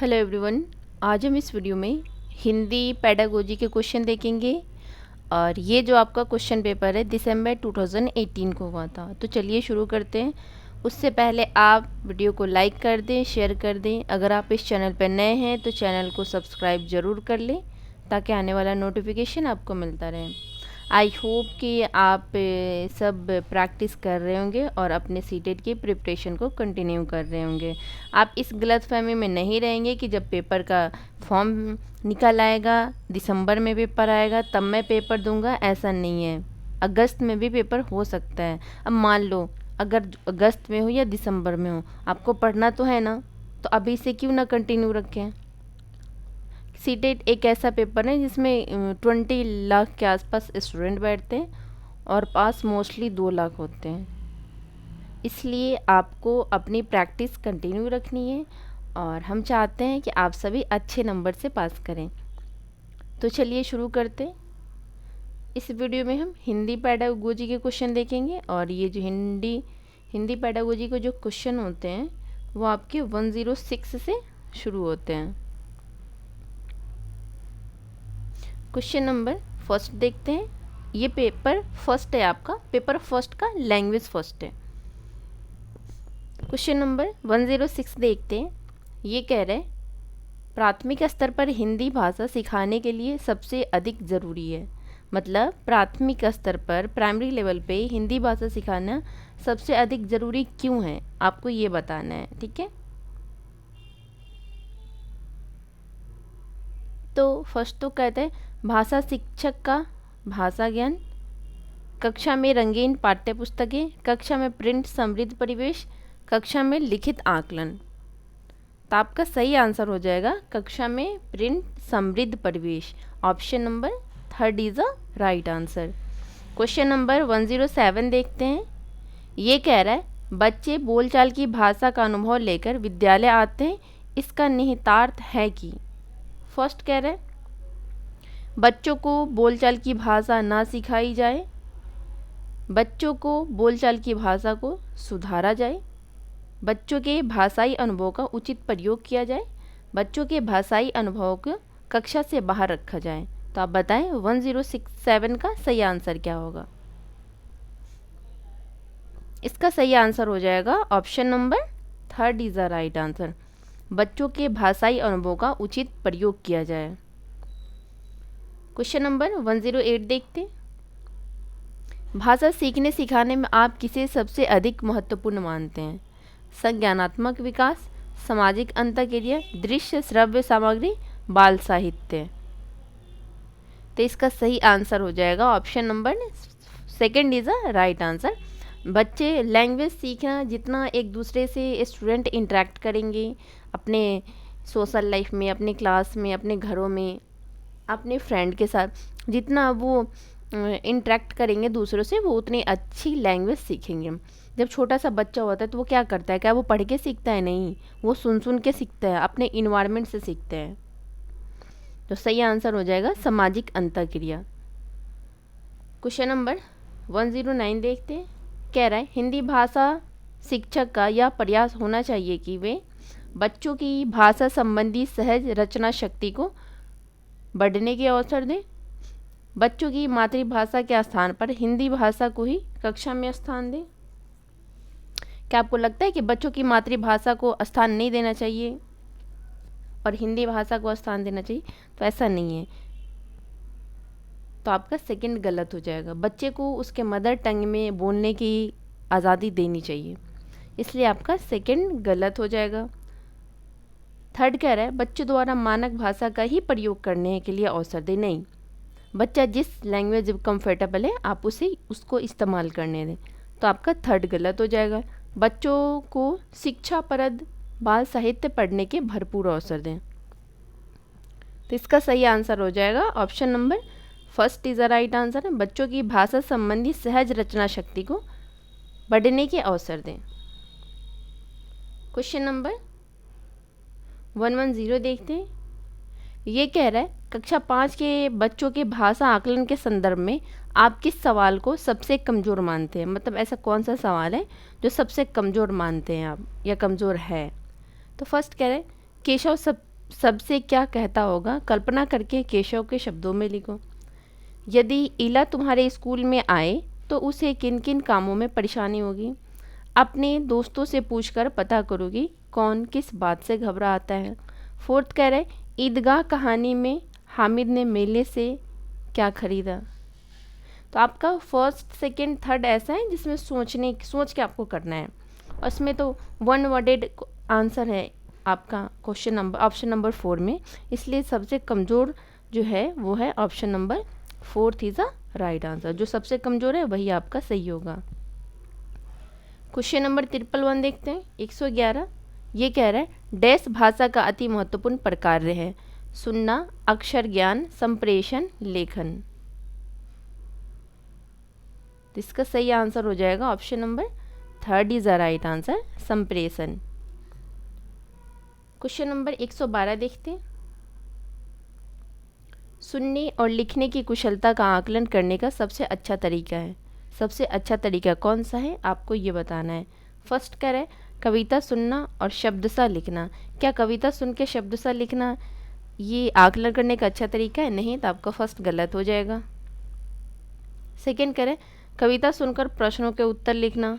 Hello everyone. आज हम इस वीडियो में हिंदी पेडागोजी के क्वेश्चन देखेंगे और ये जो आपका क्वेश्चन पेपर है दिसंबर 2018 को हुआ था। तो चलिए शुरू करते हैं। उससे पहले आप वीडियो को लाइक कर दें, शेयर कर दें। अगर आप इस चैनल पर नए हैं तो चैनल को सब्सक्राइब ज़रूर कर लें ताकि आने वाला नोटिफिकेशन आपको मिलता रहे। आई होप कि आप सब प्रैक्टिस कर रहे होंगे और अपने सीटेट की प्रिपरेशन को कंटिन्यू कर रहे होंगे। आप इस गलतफहमी में नहीं रहेंगे कि जब पेपर का फॉर्म निकल आएगा, दिसंबर में पेपर आएगा तब मैं पेपर दूंगा, ऐसा नहीं है। अगस्त में भी पेपर हो सकता है। अब मान लो अगर अगस्त में हो या दिसंबर में हो, आपको पढ़ना तो है ना, तो अभी से क्यों ना कंटिन्यू रखें। सीटेट एक ऐसा पेपर है जिसमें 20 लाख के आसपास स्टूडेंट बैठते हैं और पास मोस्टली 2 लाख होते हैं। इसलिए आपको अपनी प्रैक्टिस कंटिन्यू रखनी है और हम चाहते हैं कि आप सभी अच्छे नंबर से पास करें। तो चलिए शुरू करते हैं। इस वीडियो में हम हिंदी पेडागोजी के क्वेश्चन देखेंगे और ये जो हिंदी पेडागोजी के जो क्वेश्चन होते हैं वो आपके 106 से शुरू होते हैं। क्वेश्चन नंबर फर्स्ट देखते हैं। ये पेपर फर्स्ट है, आपका पेपर फर्स्ट का लैंग्वेज फर्स्ट है। क्वेश्चन नंबर 106 देखते हैं। ये कह रहे प्राथमिक स्तर पर हिंदी भाषा सिखाने के लिए सबसे अधिक ज़रूरी है। मतलब प्राथमिक स्तर पर, प्राइमरी लेवल पे हिंदी भाषा सिखाना सबसे अधिक ज़रूरी क्यों है, आपको ये बताना है। ठीक है, तो फर्स्ट तो कहते हैं भाषा शिक्षक का भाषा ज्ञान, कक्षा में रंगीन पाठ्य पुस्तकें, कक्षा में प्रिंट समृद्ध परिवेश, कक्षा में लिखित आकलन। तो आपका सही आंसर हो जाएगा कक्षा में प्रिंट समृद्ध परिवेश। Option number third is a right answer. Question number 107 देखते हैं। ये कह रहा है बच्चे बोलचाल की भाषा का अनुभव लेकर विद्यालय आते हैं, इसका निहितार्थ है कि। फर्स्ट कह रहे हैं बच्चों को बोलचाल की भाषा ना सिखाई जाए, बच्चों को बोलचाल की भाषा को सुधारा जाए, बच्चों के भाषाई अनुभव का उचित प्रयोग किया जाए, बच्चों के भाषाई अनुभव को कक्षा से बाहर रखा जाए। तो आप बताएं 1067 का सही आंसर क्या होगा। इसका सही आंसर हो जाएगा option number third is the right answer. बच्चों के भाषाई अनुभव का उचित प्रयोग किया जाए। क्वेश्चन नंबर 108 देखते। भाषा सीखने सिखाने में आप किसे सबसे अधिक महत्वपूर्ण मानते हैं? संज्ञानात्मक विकास, सामाजिक अंतःक्रिया, दृश्य श्रव्य सामग्री, बाल साहित्य। तो इसका सही आंसर हो जाएगा option number second is a right answer. बच्चे लैंग्वेज सीखना, जितना एक दूसरे से स्टूडेंट इंटरेक्ट करेंगे अपने सोशल लाइफ में, अपने क्लास में, अपने घरों में, अपने फ्रेंड के साथ, जितना वो इंटरेक्ट करेंगे दूसरों से, वो उतनी अच्छी लैंग्वेज सीखेंगे। जब छोटा सा बच्चा होता है तो वो क्या करता है, क्या वो पढ़ के सीखता है? नहीं, वो सुन सुन के सीखता है, अपने इन्वायरमेंट से सीखते हैं। तो सही आंसर हो जाएगा सामाजिक अंतःक्रिया। क्वेश्चन नंबर 109 देखते हैं। कह रहा है हिंदी भाषा शिक्षक का यह प्रयास होना चाहिए कि वे बच्चों की भाषा संबंधी सहज रचना शक्ति को बढ़ने के अवसर दें, बच्चों की मातृभाषा के स्थान पर हिंदी भाषा को ही कक्षा में स्थान दें। क्या आपको लगता है कि बच्चों की मातृभाषा को स्थान नहीं देना चाहिए और हिंदी भाषा को स्थान देना चाहिए? तो ऐसा नहीं है। तो आपका सेकंड गलत हो जाएगा। बच्चे को उसके मदर टंग में बोलने की आज़ादी देनी चाहिए, इसलिए आपका सेकंड गलत हो जाएगा। थर्ड कह रहा है बच्चों द्वारा मानक भाषा का ही प्रयोग करने के लिए अवसर दें। नहीं, बच्चा जिस लैंग्वेज कंफर्टेबल है आप उसको इस्तेमाल करने दें। तो आपका थर्ड गलत हो जाएगा। बच्चों को शिक्षाप्रद बाल साहित्य पढ़ने के भरपूर अवसर दें। तो इसका सही आंसर हो जाएगा option number first is the right answer. बच्चों की भाषा संबंधी सहज रचना शक्ति को बढ़ने के अवसर दें। क्वेश्चन नंबर 110 देखते हैं। ये कह रहा है कक्षा 5 के बच्चों के भाषा आकलन के संदर्भ में आप किस सवाल को सबसे कमज़ोर मानते हैं? मतलब ऐसा कौन सा सवाल है जो सबसे कमज़ोर मानते हैं आप या कमज़ोर है? तो फर्स्ट कह रहे हैं केशव सबसे क्या कहता होगा, कल्पना करके केशव के शब्दों में लिखो। यदि इला तुम्हारे स्कूल में आए तो उसे किन किन कामों में परेशानी होगी। अपने दोस्तों से पूछकर पता करोगी कौन किस बात से घबराता है। फोर्थ कह रहे ईदगाह कहानी में हामिद ने मेले से क्या खरीदा। तो आपका फर्स्ट सेकंड थर्ड ऐसा है जिसमें सोच के आपको करना है, और इसमें तो वन वर्डेड आंसर है आपका क्वेश्चन नंबर ऑप्शन नंबर 4 में, इसलिए सबसे कमज़ोर जो है वो है option number 4 is a right answer. जो सबसे कमज़ोर है वही आपका सही होगा। क्वेश्चन नंबर 1 देखते हैं 111। ये कह रहा है डैश भाषा का अति महत्वपूर्ण प्रकार्य है। सुनना, अक्षर ज्ञान, संप्रेषण, लेखन। तो इसका सही आंसर हो जाएगा option number 3 is the right answer, संप्रेषण। क्वेश्चन नंबर 112 देखते हैं। सुनने और लिखने की कुशलता का आकलन करने का सबसे अच्छा तरीका है। सबसे अच्छा तरीका कौन सा है आपको ये बताना है। फर्स्ट कह रहे कविता सुनना और शब्द सा लिखना। क्या कविता सुन के शब्द सा लिखना ये आकलन करने का अच्छा तरीका है? नहीं, तो आपका फर्स्ट गलत हो जाएगा। सेकेंड कह रहे कविता सुनकर प्रश्नों के उत्तर लिखना।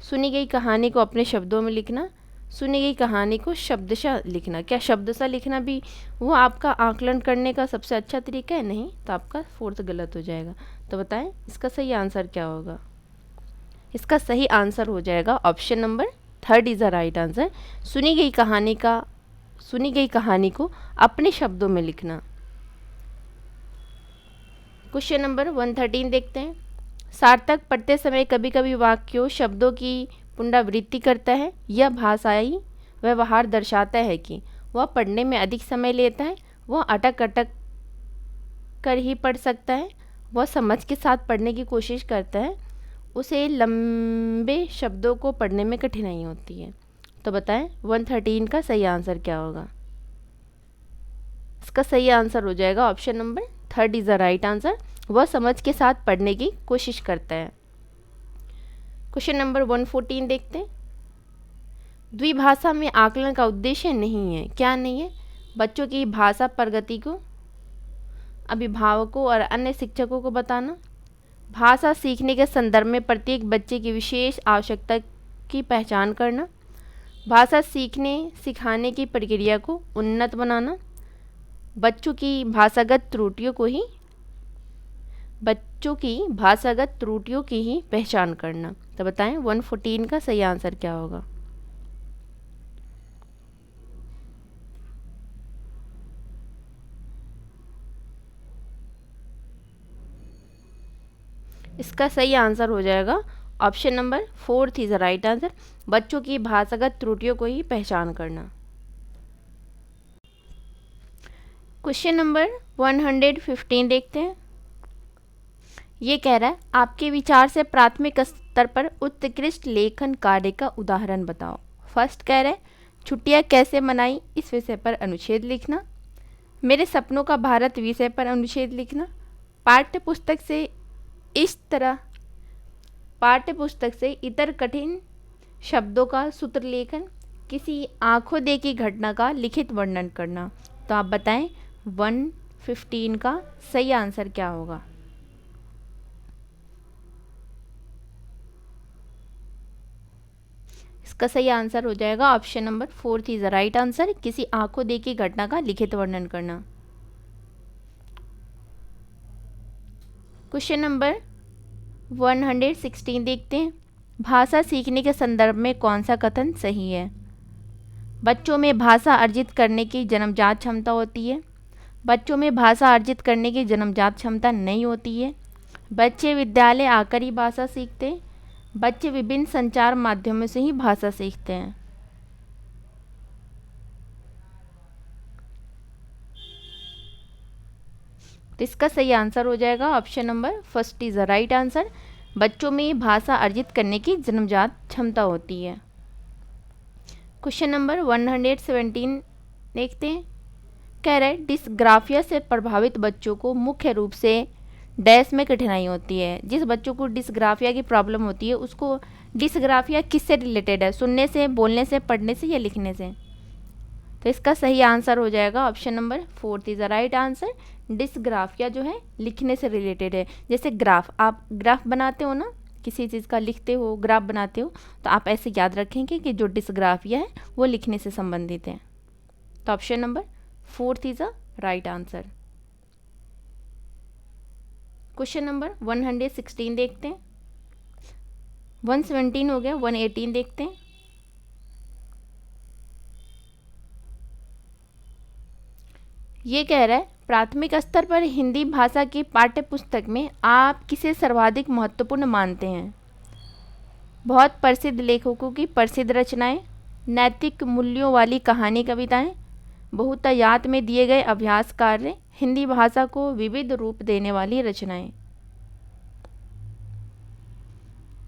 सुनी गई कहानी को अपने शब्दों में लिखना। सुनी गई कहानी को शब्दशः लिखना। क्या शब्दशः लिखना भी वो आपका आकलन करने का सबसे अच्छा तरीका है? नहीं, तो आपका फोर्थ गलत हो जाएगा। तो बताएं इसका सही आंसर क्या होगा। इसका सही आंसर हो जाएगा option number 3 is the right answer. सुनी गई कहानी को अपने शब्दों में लिखना। क्वेश्चन नंबर 113 देखते हैं। सार्थक पढ़ते समय कभी कभी वाक्यों शब्दों की पुनरावृत्ति करता है। यह भाषाई व्यवहार दर्शाता है कि वह पढ़ने में अधिक समय लेता है, वह अटक अटक कर ही पढ़ सकता है, वह समझ के साथ पढ़ने की कोशिश करता है, उसे लंबे शब्दों को पढ़ने में कठिनाई होती है। तो बताएं 113 का सही आंसर क्या होगा। इसका सही आंसर हो जाएगा option number 3 is the right answer. वह समझ के साथ पढ़ने की कोशिश करता है। क्वेश्चन नंबर 114 देखते हैं। द्विभाषा में आकलन का उद्देश्य नहीं है। क्या नहीं है? बच्चों की भाषा प्रगति को अभिभावकों और अन्य शिक्षकों को बताना। भाषा सीखने के संदर्भ में प्रत्येक बच्चे की विशेष आवश्यकता की पहचान करना। भाषा सीखने सिखाने की प्रक्रिया को उन्नत बनाना। बच्चों की भाषागत त्रुटियों की ही पहचान करना। तो बताएं 114 का सही आंसर क्या होगा। इसका सही आंसर हो जाएगा option number 4 is the right answer. बच्चों की भाषागत त्रुटियों को ही पहचान करना। क्वेश्चन नंबर 115 देखते हैं। ये कह रहा है आपके विचार से प्राथमिक स्तर पर उत्कृष्ट लेखन कार्य का उदाहरण बताओ। फर्स्ट कह रहा है छुट्टियाँ कैसे मनाई इस विषय पर अनुच्छेद लिखना। मेरे सपनों का भारत विषय पर अनुच्छेद लिखना। पाठ्य पुस्तक से इतर कठिन शब्दों का सूत्र लेखन। किसी आंखों देखी घटना का लिखित वर्णन करना। तो आप बताएं 115 का सही आंसर क्या होगा। इसका सही आंसर हो जाएगा option number 4 is the right answer. किसी आंखों देखी घटना का लिखित वर्णन करना। क्वेश्चन नंबर 116 देखते हैं। भाषा सीखने के संदर्भ में कौन सा कथन सही है। बच्चों में भाषा अर्जित करने की जन्मजात क्षमता होती है। बच्चों में भाषा अर्जित करने की जन्मजात क्षमता नहीं होती है। बच्चे विद्यालय आकर ही भाषा सीखते हैं। बच्चे विभिन्न संचार माध्यमों से ही भाषा सीखते हैं। तो इसका सही आंसर हो जाएगा option number 1 is the right answer. बच्चों में भाषा अर्जित करने की जन्मजात क्षमता होती है। क्वेश्चन नंबर 117 देखते हैं। कह रहे डिस्ग्राफिया से प्रभावित बच्चों को मुख्य रूप से डैश में कठिनाई होती है। जिस बच्चों को डिस्ग्राफिया की प्रॉब्लम होती है उसको डिस्ग्राफिया किससे रिलेटेड है? सुनने से, बोलने से, पढ़ने से या लिखने से? तो इसका सही आंसर हो जाएगा option number 4 is the right answer. Dysgraphia जो है लिखने से रिलेटेड है। जैसे ग्राफ, आप ग्राफ बनाते हो ना, किसी चीज़ का लिखते हो, ग्राफ बनाते हो, तो आप ऐसे याद रखेंगे कि जो डिस्ग्राफिया है वो लिखने से संबंधित है। तो option number 4 is the right answer. Question number 116 देखते हैं। 117 हो गया, 118 देखते हैं। ये कह रहा है प्राथमिक स्तर पर हिंदी भाषा की पाठ्य पुस्तक में आप किसे सर्वाधिक महत्वपूर्ण मानते हैं? बहुत प्रसिद्ध लेखकों की प्रसिद्ध रचनाएं, नैतिक मूल्यों वाली कहानी कविताएं, बहुतायत में दिए गए अभ्यास कार्य, हिंदी भाषा को विविध रूप देने वाली रचनाएं।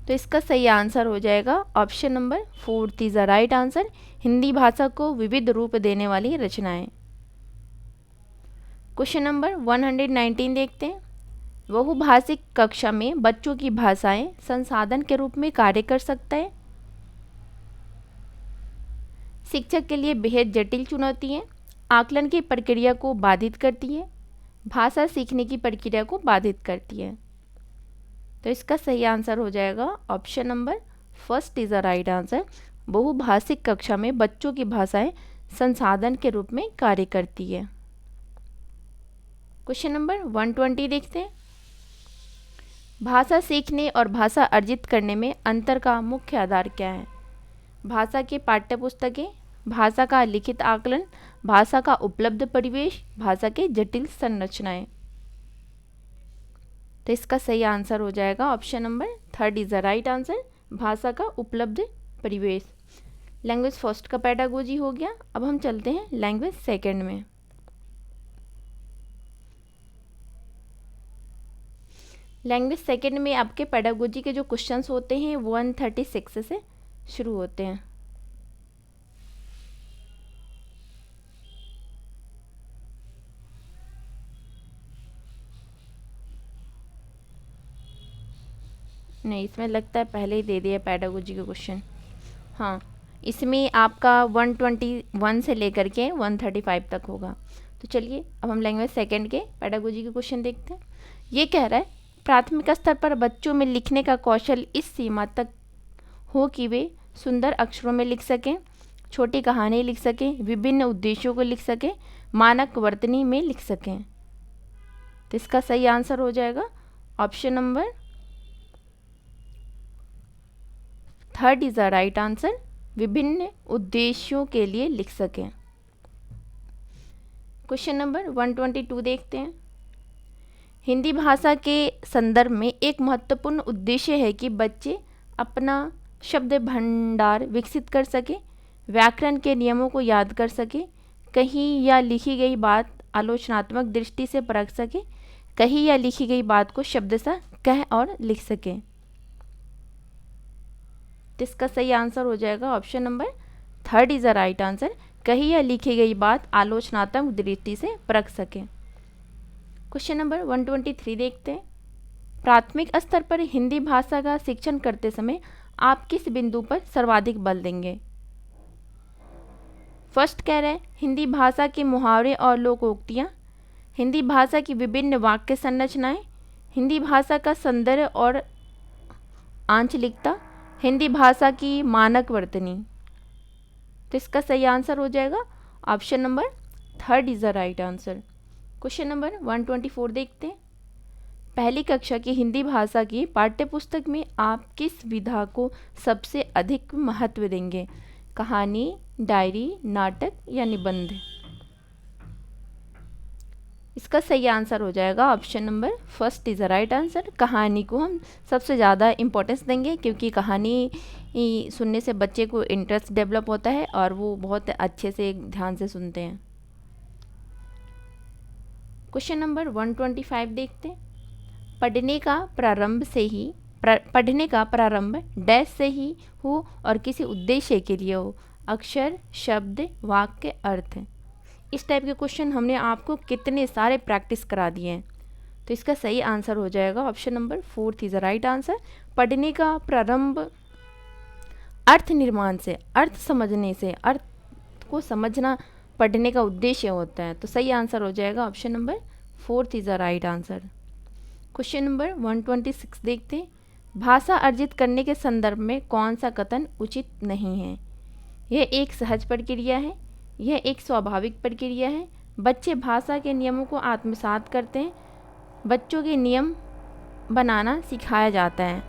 तो इसका सही आंसर हो जाएगा option number 4 is the right answer. Hindi भाषा को विविध रूप देने वाली रचनाएं। क्वेश्चन नंबर 119 देखते हैं। बहुभाषिक कक्षा में बच्चों की भाषाएं संसाधन के रूप में कार्य कर सकता है। शिक्षक के लिए बेहद जटिल चुनौती है, आकलन की प्रक्रिया को बाधित करती है, भाषा सीखने की प्रक्रिया को बाधित करती है। तो इसका सही आंसर हो जाएगा option number 1 is the right answer. बहुभाषिक कक्षा में बच्चों की भाषाएं संसाधन के रूप में कार्य करती है। क्वेश्चन नंबर 120 देखते हैं। भाषा सीखने और भाषा अर्जित करने में अंतर का मुख्य आधार क्या है? भाषा की पाठ्य पुस्तकें, भाषा का लिखित आकलन, भाषा का उपलब्ध परिवेश, भाषा की जटिल संरचनाएं। तो इसका सही आंसर हो जाएगा option number 3 is the right answer. भाषा का उपलब्ध परिवेश। लैंग्वेज फर्स्ट का पेडागोजी हो गया। अब हम चलते हैं लैंग्वेज सेकंड में। लैंग्वेज सेकंड में आपके पेडागोजी के जो क्वेश्चंस होते हैं 136 से शुरू होते हैं। नहीं, इसमें लगता है पहले ही दे दिया पेडागोजी के क्वेश्चन। हाँ, इसमें आपका 121 से लेकर के 135 तक होगा। तो चलिए अब हम लैंग्वेज सेकंड के पेडागोजी के क्वेश्चन देखते हैं। ये कह रहा है प्राथमिक स्तर पर बच्चों में लिखने का कौशल इस सीमा तक हो कि वे सुंदर अक्षरों में लिख सकें, छोटी कहानी लिख सकें, विभिन्न उद्देश्यों को लिख सकें, मानक वर्तनी में लिख सकें। तो इसका सही आंसर हो जाएगा option number 3 is the right answer. विभिन्न उद्देश्यों के लिए लिख सकें। क्वेश्चन नंबर 122 देखते हैं। हिंदी भाषा के संदर्भ में एक महत्वपूर्ण उद्देश्य है कि बच्चे अपना शब्द भंडार विकसित कर सके, व्याकरण के नियमों को याद कर सके, कही या लिखी गई बात आलोचनात्मक दृष्टि से परख सके, कही या लिखी गई बात को शब्दशः कह और लिख सके। इसका सही आंसर हो जाएगा option number 3 is the right answer. कही या लिखी गई बात आलोचनात्मक दृष्टि से परख सके। क्वेश्चन नंबर 123 देखते हैं। प्राथमिक स्तर पर हिंदी भाषा का शिक्षण करते समय आप किस बिंदु पर सर्वाधिक बल देंगे? फर्स्ट कह रहे हैं हिंदी भाषा के मुहावरे और लोकोक्तियाँ, हिंदी भाषा की विभिन्न वाक्य संरचनाएं, हिंदी भाषा का सौंदर्य और आंचलिकता, हिंदी भाषा की मानक वर्तनी। तो इसका सही आंसर हो जाएगा option number 3 is the right answer. Question number 124 देखते हैं। पहली कक्षा की हिंदी भाषा की पाठ्यपुस्तक में आप किस विधा को सबसे अधिक महत्व देंगे? कहानी, डायरी, नाटक या निबंध? इसका सही आंसर हो जाएगा option number 1 is the right answer. कहानी को हम सबसे ज़्यादा इम्पोर्टेंस देंगे क्योंकि कहानी सुनने से बच्चे को इंटरेस्ट डेवलप होता है और वो बहुत अच्छे से ध्यान से सुनते हैं। क्वेश्चन नंबर 125 देखते हैं। पढ़ने का प्रारंभ डैश से ही हो और किसी उद्देश्य के लिए हो। अक्षर, शब्द, वाक्य, अर्थ। इस टाइप के क्वेश्चन हमने आपको कितने सारे प्रैक्टिस करा दिए हैं। तो इसका सही आंसर हो जाएगा option number 4 is the right answer. पढ़ने का प्रारंभ अर्थ निर्माण से, अर्थ समझने से, अर्थ को समझना पढ़ने का उद्देश्य होता है। तो सही आंसर हो जाएगा option number 4 is the right answer. Question number 126 देखते हैं। भाषा अर्जित करने के संदर्भ में कौन सा कथन उचित नहीं है? यह एक सहज प्रक्रिया है, यह एक स्वाभाविक प्रक्रिया है, बच्चे भाषा के नियमों को आत्मसात करते हैं, बच्चों के नियम बनाना सिखाया जाता है।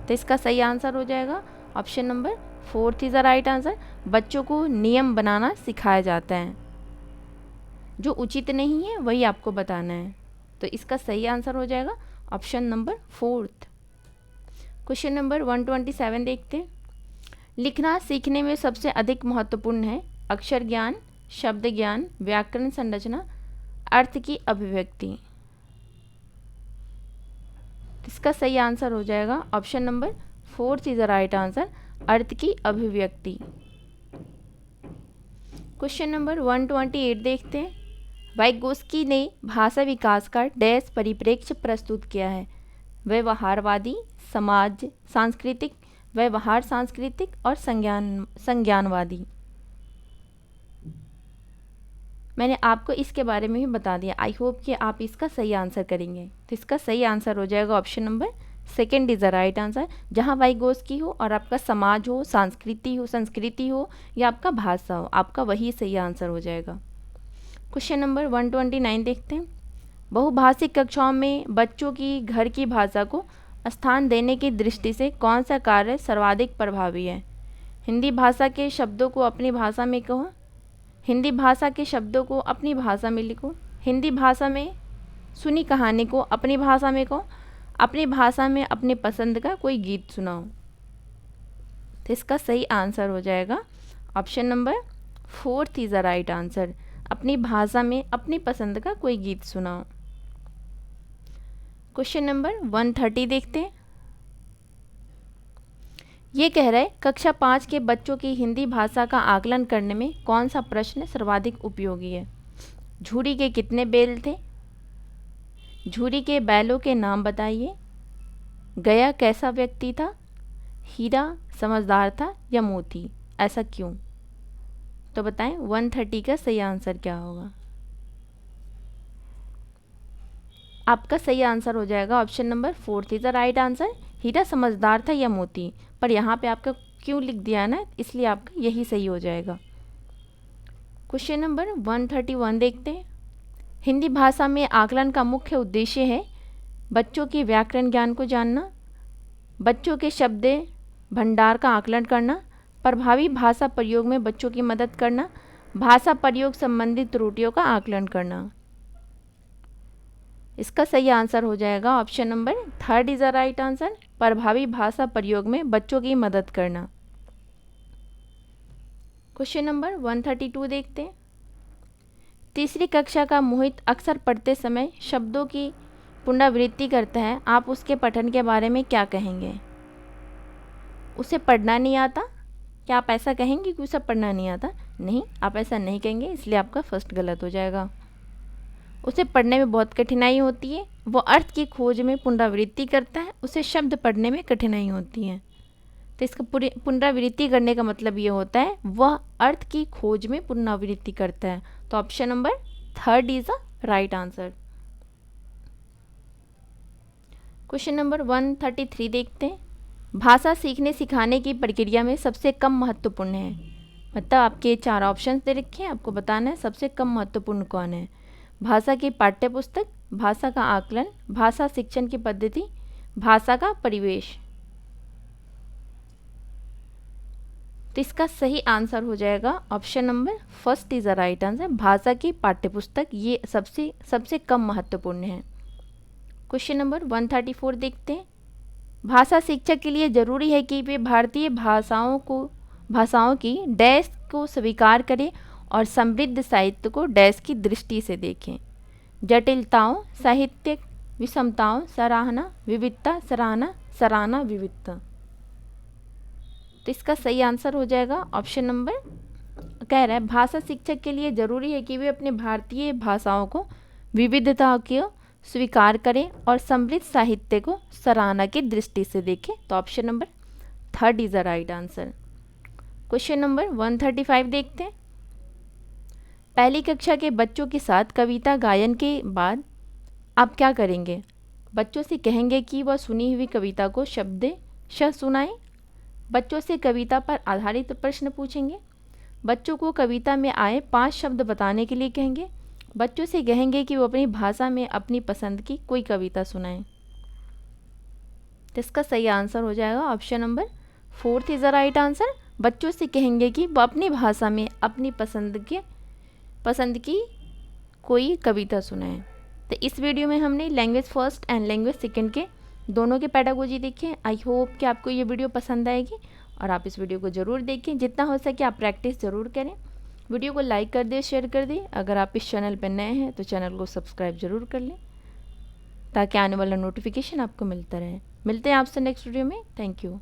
तो इसका सही आंसर हो जाएगा option number 4 is the right answer. बच्चों को नियम बनाना सिखाया जाता है, जो उचित नहीं है वही आपको बताना है। तो इसका सही आंसर हो जाएगा ऑप्शन नंबर 4। क्वेश्चन नंबर 127 देखते हैं। लिखना सीखने में सबसे अधिक महत्वपूर्ण है अक्षर ज्ञान, शब्द ज्ञान, व्याकरण संरचना, अर्थ की अभिव्यक्ति। इसका सही आंसर हो जाएगा option number 4 is the right answer, अर्थ की अभिव्यक्ति। क्वेश्चन नंबर 128 देखते हैं। वाइगोस्की ने भाषा विकास का डैश परिप्रेक्ष्य प्रस्तुत किया है? व्यवहारवादी, समाज सांस्कृतिक, व्यवहार सांस्कृतिक और संज्ञानवादी। मैंने आपको इसके बारे में भी बता दिया। आई होप कि आप इसका सही आंसर करेंगे। तो इसका सही आंसर हो जाएगा option number 2 is the right answer. जहाँ वाइगोस्की हो और आपका समाज हो, संस्कृति हो या आपका भाषा हो, आपका वही सही आंसर हो जाएगा। क्वेश्चन नंबर 129 देखते हैं। बहुभाषिक कक्षाओं में बच्चों की घर की भाषा को स्थान देने की दृष्टि से कौन सा कार्य सर्वाधिक प्रभावी है? हिंदी भाषा के शब्दों को अपनी भाषा में कहो, हिंदी भाषा के शब्दों को अपनी भाषा में लिखो, हिंदी भाषा में सुनी कहानी को अपनी भाषा में कहो, अपनी भाषा में अपनी पसंद का कोई गीत सुनाओ। तो इसका सही आंसर हो जाएगा option number 4 is the right answer, अपनी भाषा में अपनी पसंद का कोई गीत सुनाओ। क्वेश्चन नंबर 130 देखते हैं। ये कह रहा है कक्षा 5 के बच्चों की हिंदी भाषा का आकलन करने में कौन सा प्रश्न सर्वाधिक उपयोगी है? झूरी के कितने बैल थे? झूरी के बैलों के नाम बताइए। गया कैसा व्यक्ति था? हीरा समझदार था या मोती? ऐसा क्यों? तो बताएं 130 का सही आंसर क्या होगा? आपका सही आंसर हो जाएगा option number 4 is the right answer, हीरा समझदार था या मोती। पर यहाँ पे आपका क्यों लिख दिया ना, इसलिए आपका यही सही हो जाएगा। क्वेश्चन नंबर 131 देखते हैं। हिंदी भाषा में आकलन का मुख्य उद्देश्य है बच्चों के व्याकरण ज्ञान को जानना, बच्चों के शब्द भंडार का आकलन करना, प्रभावी भाषा प्रयोग में बच्चों की मदद करना, भाषा प्रयोग संबंधित त्रुटियों का आकलन करना। इसका सही आंसर हो जाएगा option number 3 is the right answer, प्रभावी भाषा प्रयोग में बच्चों की मदद करना। क्वेश्चन नंबर 132 देखते हैं। तीसरी कक्षा का मोहित अक्सर पढ़ते समय शब्दों की पुनरावृत्ति करता है, आप उसके पठन के बारे में क्या कहेंगे? उसे पढ़ना नहीं आता? क्या आप ऐसा कहेंगे कि उसे पढ़ना नहीं आता? नहीं, आप ऐसा नहीं कहेंगे, इसलिए आपका फर्स्ट गलत हो जाएगा। उसे पढ़ने में बहुत कठिनाई होती है, वो अर्थ की खोज में पुनरावृत्ति करता है, उसे शब्द पढ़ने में कठिनाई होती है। तो इसका पुनरावृत्ति करने का मतलब ये होता है वह अर्थ की खोज में पुनरावृत्ति करता है। तो option number 3 is the right answer. Question number 133 देखते हैं। भाषा सीखने सिखाने की प्रक्रिया में सबसे कम महत्वपूर्ण है, मतलब आपके 4 ऑप्शन दे रखे हैं, आपको बताना है सबसे कम महत्वपूर्ण कौन है। भाषा की पाठ्यपुस्तक, भाषा का आकलन, भाषा शिक्षण की पद्धति, भाषा का परिवेश। तो इसका सही आंसर हो जाएगा option number 1 is the right answer, भाषा की पाठ्यपुस्तक ये सबसे कम महत्वपूर्ण है। क्वेश्चन नंबर 134 देखते हैं। भाषा शिक्षक के लिए ज़रूरी है कि वे भारतीय भाषाओं की डैश को स्वीकार करें और समृद्ध साहित्य को डैश की दृष्टि से देखें। जटिलताओं, साहित्यिक विषमताओं, सराहना, विविधता, सराहना, विविधता। तो इसका सही आंसर हो जाएगा ऑप्शन नंबर, कह रहा है भाषा शिक्षक के लिए ज़रूरी है कि वे अपने भारतीय भाषाओं को विविधता को स्वीकार करें और समृद्ध साहित्य को सराहना की दृष्टि से देखें। तो option number 3 is the right answer. Question number 135 देखते हैं। पहली कक्षा के बच्चों के साथ कविता गायन के बाद आप क्या करेंगे? बच्चों से कहेंगे कि वह सुनी हुई कविता को शब्दशः सुनाएं। बच्चों से कविता पर आधारित प्रश्न पूछेंगे। बच्चों को कविता में आए 5 शब्द बताने के लिए कहेंगे। बच्चों से कहेंगे कि वो अपनी भाषा में अपनी पसंद की कोई कविता सुनाएं। तो इसका सही आंसर हो जाएगा option number 4 is the right answer. बच्चों से कहेंगे कि वो अपनी भाषा में अपनी पसंद की कोई कविता सुनाएं। तो इस वीडियो में हमने language first and language second के दोनों के पेडागोजी देखे। आई होप कि आपको ये वीडियो पसंद आएगी और आप इस वीडियो को ज़रूर देखें। जितना हो सके आप प्रैक्टिस ज़रूर करें। वीडियो को लाइक कर दें, शेयर कर दें। अगर आप इस चैनल पर नए हैं तो चैनल को सब्सक्राइब ज़रूर कर लें ताकि आने वाला नोटिफिकेशन आपको मिलता रहे। मिलते हैं आपसे नेक्स्ट वीडियो में। Thank you.